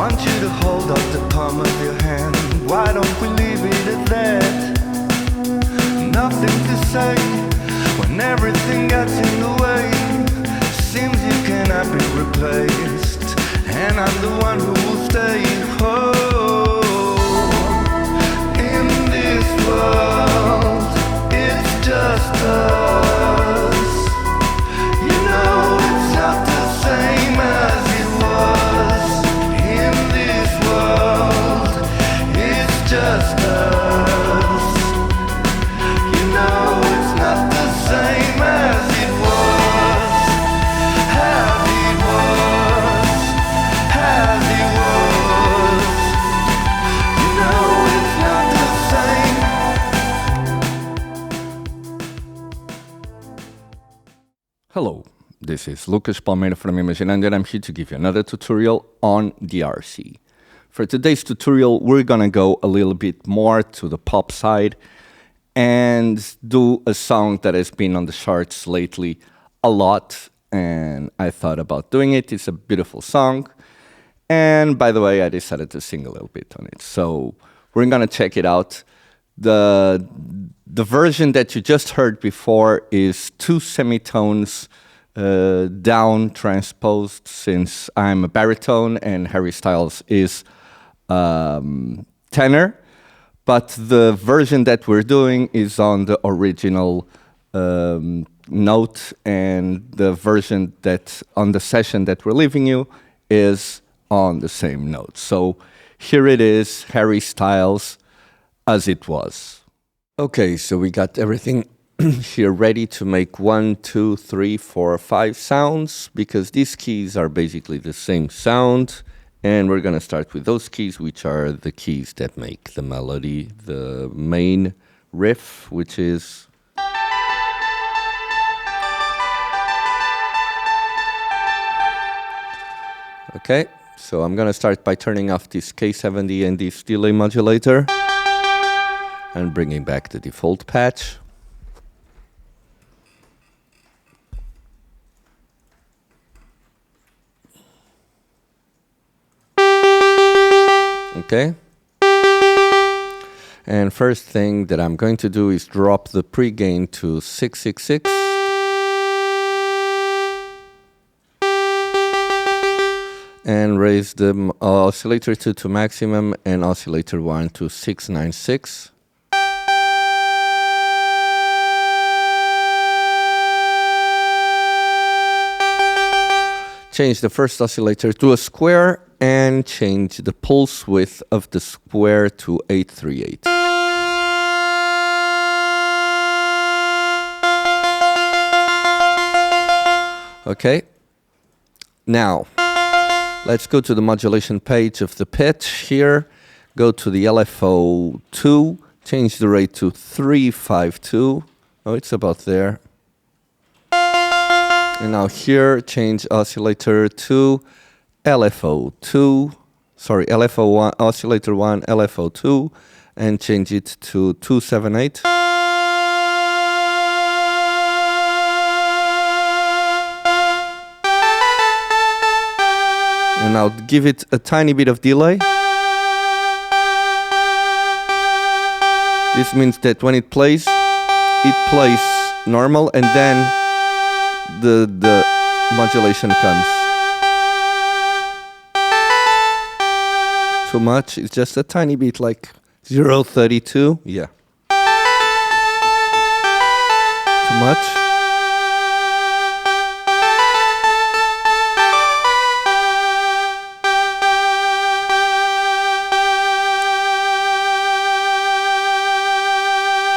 Want you to hold up the palm of your hand. Why don't we leave it at that? Nothing to say when everything gets in the way. Seems you cannot be replaced, and I'm the one who will stay. Oh, in this world, it's just us. You know it's not the same as it was. In this world, it's just us. You know it's not the same as it was. As it was. As it was. You know it's not the same. Hello, this is Lucas Palmeira from Imaginando, and I'm here to give you another tutorial on the RC. For today's tutorial, we're gonna go a little bit more to the pop side and do a song that has been on the charts lately a lot, and I thought about doing it. It's a beautiful song, and by the way, I decided to sing a little bit on it. So we're gonna check it out. The version that you just heard before is 2 semitones down transposed, since I'm a baritone and Harry Styles is tenor. But the version that we're doing is on the original note, and the version that on the session that we're leaving you is on the same note. So here it is, Harry Styles, As It Was. Okay, so we got everything here ready to make 1, 2, 3, 4, 5 sounds, because these keys are basically the same sound. And we're gonna start with those keys, which are the keys that make the melody, the main riff, which is... Okay, so I'm gonna start by turning off this K70 and this delay modulator and bringing back the default patch. Okay. And first thing that I'm going to do is drop the pre-gain to 666. And raise the oscillator 2 to maximum and oscillator 1 to 696. Change the first oscillator to a square and change the pulse width of the square to 838. Okay. Now, let's go to the modulation page of the pitch here. Go to the LFO 2, change the rate to 352. Oh, it's about there. And now here, change oscillator to LFO 1, oscillator 1, LFO 2, and change it to 278. And now give it a tiny bit of delay. This means that when it plays normal, and then the modulation comes. Too much, it's just a tiny bit, like 0.32. Yeah. Too much.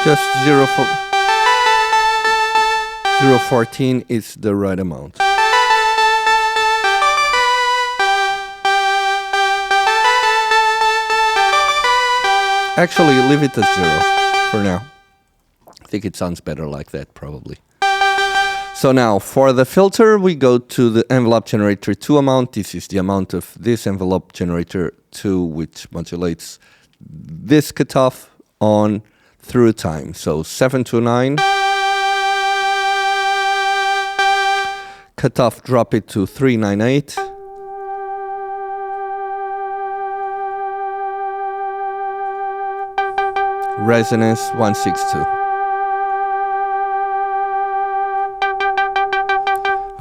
Just 0.14 is the right amount. Actually, leave it at 0 for now. I think it sounds better like that, probably. So now, for the filter, we go to the envelope generator 2 amount. This is the amount of this envelope generator 2, which modulates this cutoff on through time. So 729. Cutoff, drop it to 398. Resonance 162.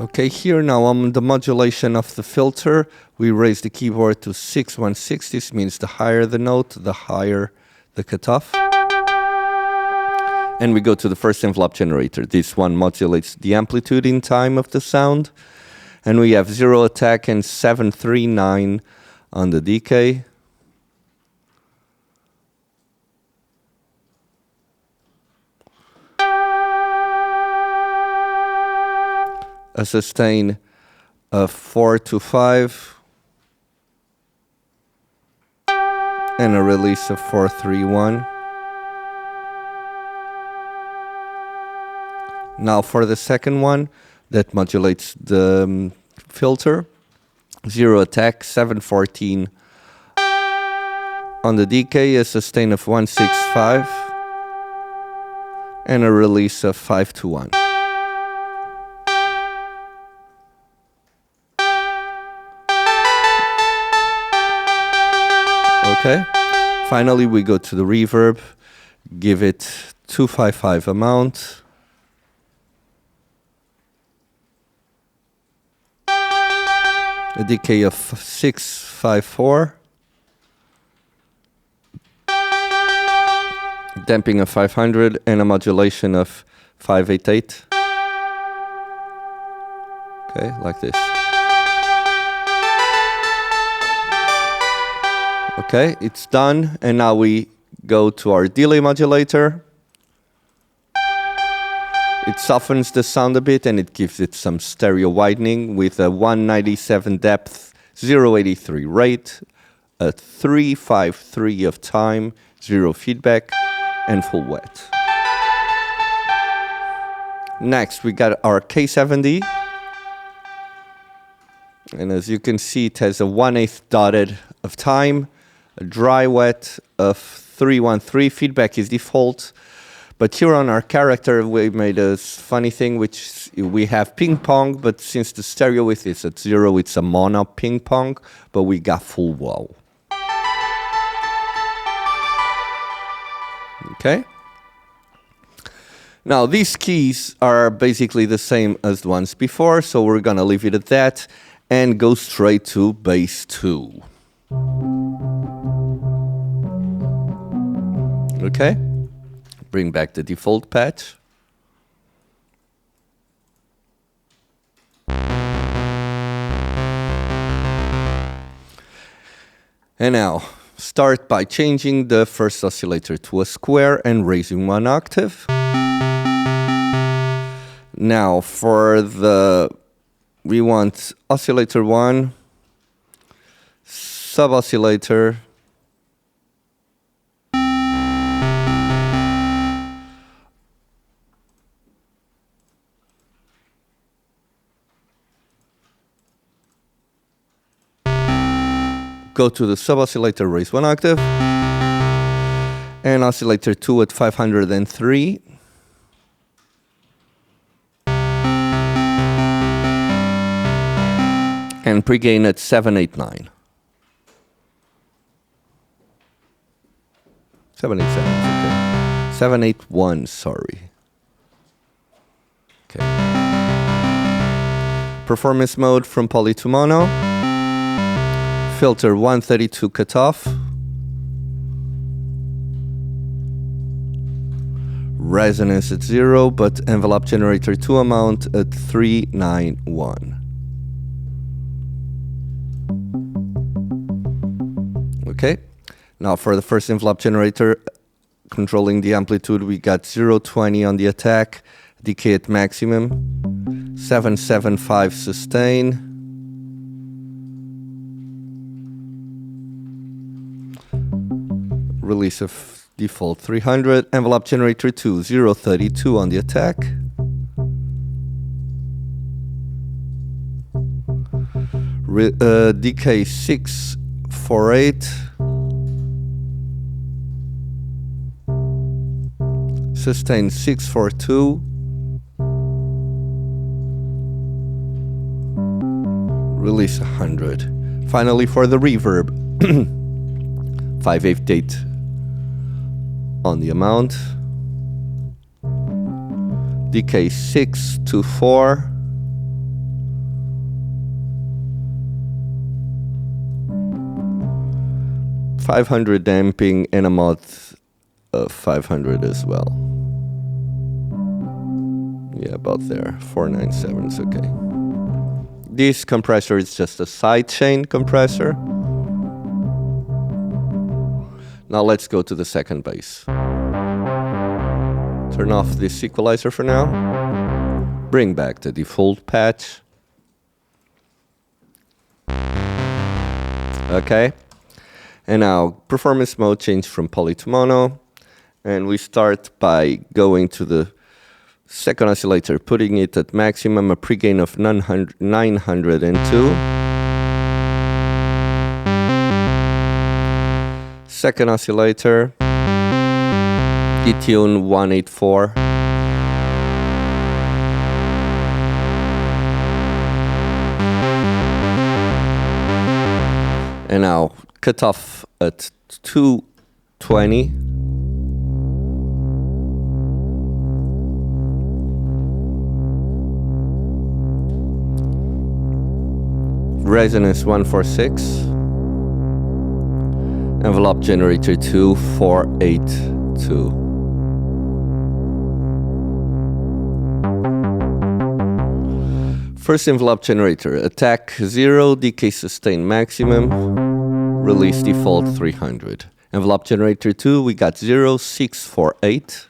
Okay, here now on the modulation of the filter, we raise the keyboard to 616. This means the higher the note, the higher the cutoff. And we go to the first envelope generator. This one modulates the amplitude in time of the sound. And we have 0 attack and 739 on the decay. A sustain of 425 and a release of 431. Now for the second one that modulates the filter, 0 attack, 714 on the decay, a sustain of 165 and a release of 521. Okay, finally we go to the reverb, give it 255 amount. A decay of 654. Damping of 500 and a modulation of 588. Okay, like this. Okay, it's done, and now we go to our delay modulator. It softens the sound a bit and it gives it some stereo widening with a 197 depth, 083 rate, a 353 of time, 0 feedback, and full wet. Next, we got our K70. And as you can see, it has a 1/8 dotted of time, a dry wet of 313. Feedback is default. But here on our character, we made a funny thing, which we have ping pong, but since the stereo width is at 0, it's a mono ping pong, but we got full wow. Okay. Now, these keys are basically the same as the ones before, so we're gonna leave it at that and go straight to bass 2. Okay. Bring back the default patch. And now, start by changing the first oscillator to a square and raising 1 octave. Now, we want oscillator 1, sub-oscillator, go to the sub-oscillator, raise 1 octave, and oscillator 2 at 503. And pregain at 789. 787, okay. 781, sorry. Okay. Performance mode from poly to mono. Filter 132 cutoff. Resonance at 0, but envelope generator 2 amount at 391. Okay, now for the first envelope generator, controlling the amplitude, we got 020 on the attack, decay at maximum, 775 sustain, release of default 300, envelope generator 2, 032 on the attack, decay 648, sustain 642, release 100. Finally, for the reverb, 588 on the amount. Decay 6 to 4. $500 damping and a mod of 500 as well. Yeah, about there. 497 is okay. This compressor is just a sidechain compressor. Now let's go to the second bass. Turn off this equalizer for now. Bring back the default patch. Okay. And now performance mode change from poly to mono. And we start by going to the second oscillator, putting it at maximum, a pregain of 902. Second oscillator, detune 184. And now cut off at 220. Resonance 146. Envelope generator 2482. First envelope generator, attack 0, decay sustain maximum, release default 300. Envelope generator 2, we got 0648.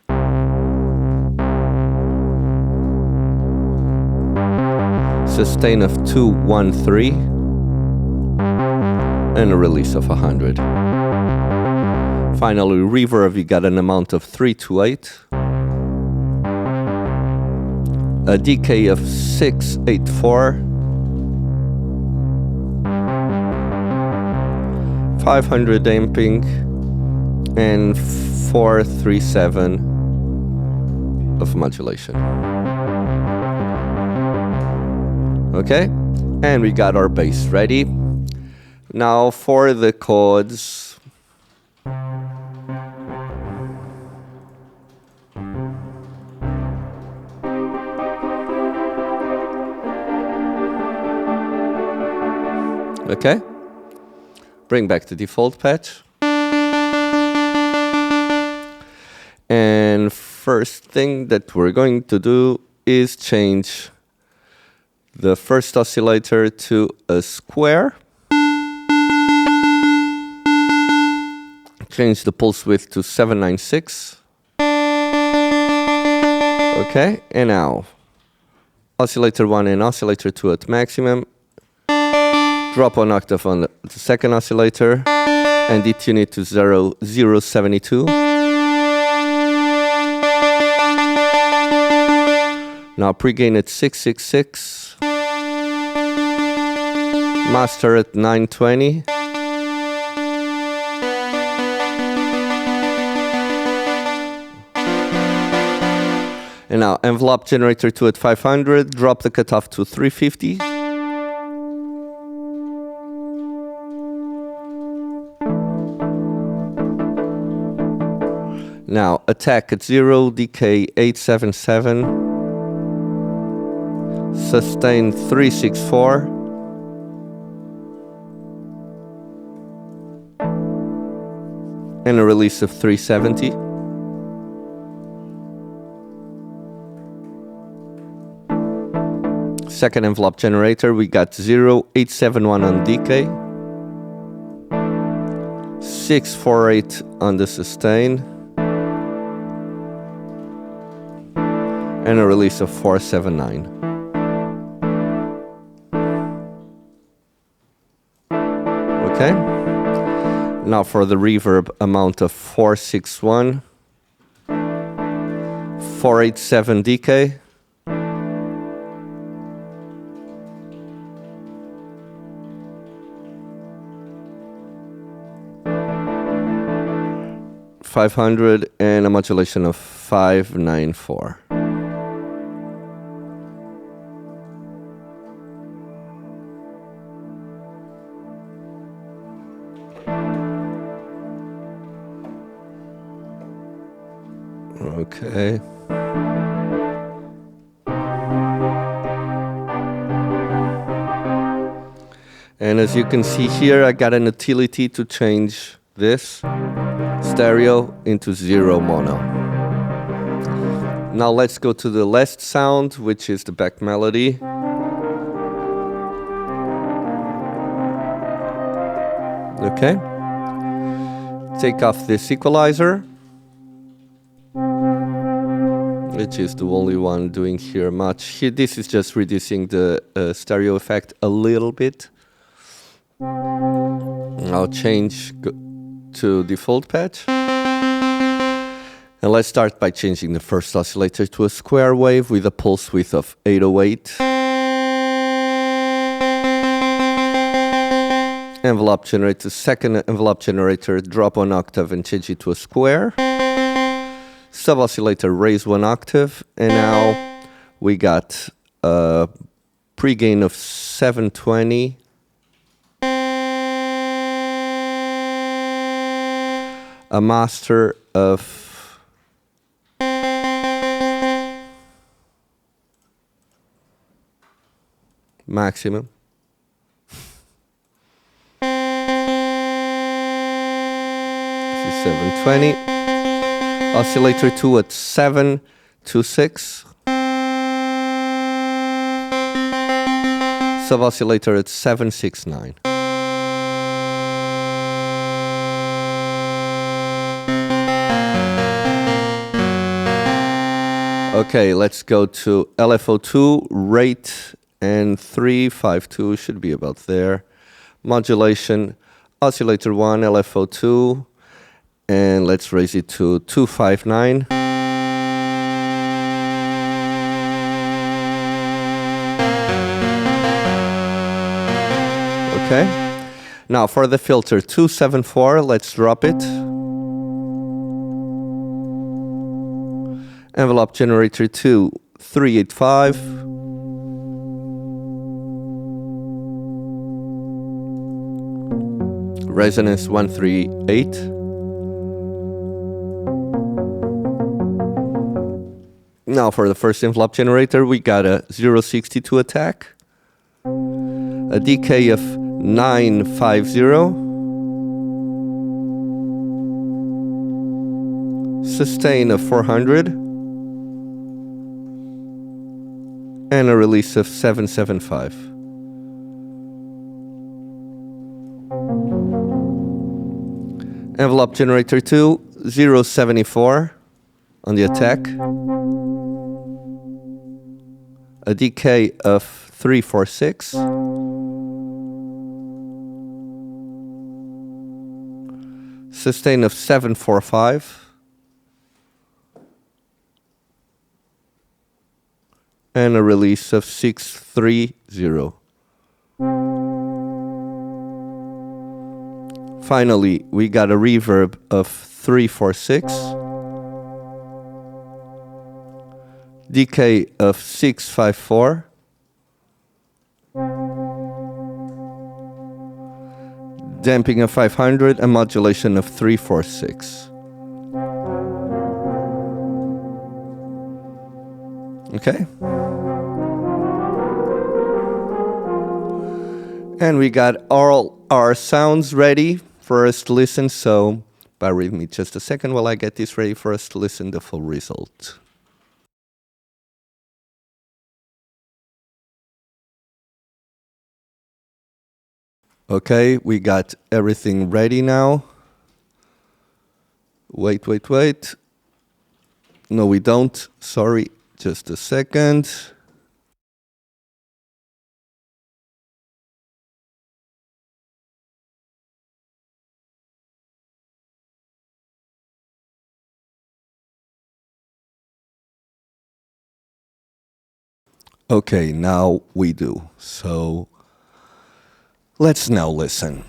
Sustain of 213. And a release of 100. Finally, reverb, we got an amount of 328. A decay of 684. 500 damping. And 437 of modulation. Okay, and we got our bass ready. Now for the chords. Okay, bring back the default patch. And first thing that we're going to do is change the first oscillator to a square. Change the pulse width to 796. Okay, and now oscillator 1 and oscillator 2 at maximum. Drop 1 octave on the second oscillator and detune it to 072. Now pregain at 666. Master at 920. And now envelope generator 2 at 500, drop the cutoff to 350. Now attack at 0, decay 877, sustain 364. And a release of 370. Second envelope generator, we got 0871 on decay, 648 on the sustain, and a release of 479. Okay. Now for the reverb, amount of 461, 487 decay, $500 and a modulation of 594. Okay. And as you can see here, I got an utility to change this stereo into 0 mono. Now let's go to the last sound, which is the back melody. Okay. Take off this equalizer, which is the only one doing here much. Here, this is just reducing the stereo effect a little bit. I'll change to default patch. And let's start by changing the first oscillator to a square wave with a pulse width of 808. Envelope generator, second envelope generator, drop 1 octave and change it to a square. Sub oscillator, raise 1 octave. And now we got a pre-gain of 720. A master of maximum. This is 720. Oscillator 2 at 726. Sub oscillator at 769. Okay, let's go to LFO2, rate, and 352 should be about there. Modulation, oscillator 1, LFO2, and let's raise it to 259. Okay, now for the filter 274, let's drop it. Envelope generator 2, 385. Resonance 138. Now for the first envelope generator, we got a 062 attack, a decay of 950. Sustain of 400. And a release of 775. Envelope generator 2, 074 on the attack. A decay of 346. Sustain of 745. And a release of 630. Finally, we got a reverb of 346. Decay of 654. Damping of 500 and modulation of 346. Okay. And we got all our sounds ready for us to listen, so bear with me just a second while I get this ready for us to listen to the full result. Okay, we got everything ready now. Wait. No, we don't. Sorry, just a second. Okay, now we do. So let's now listen.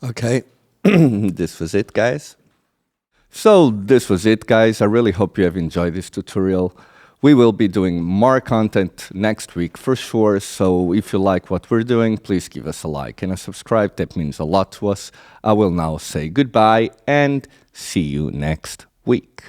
Okay, this was it, guys. So this was it, guys. I really hope you have enjoyed this tutorial. We will be doing more content next week for sure. So if you like what we're doing, please give us a like and a subscribe. That means a lot to us. I will now say goodbye and see you next week.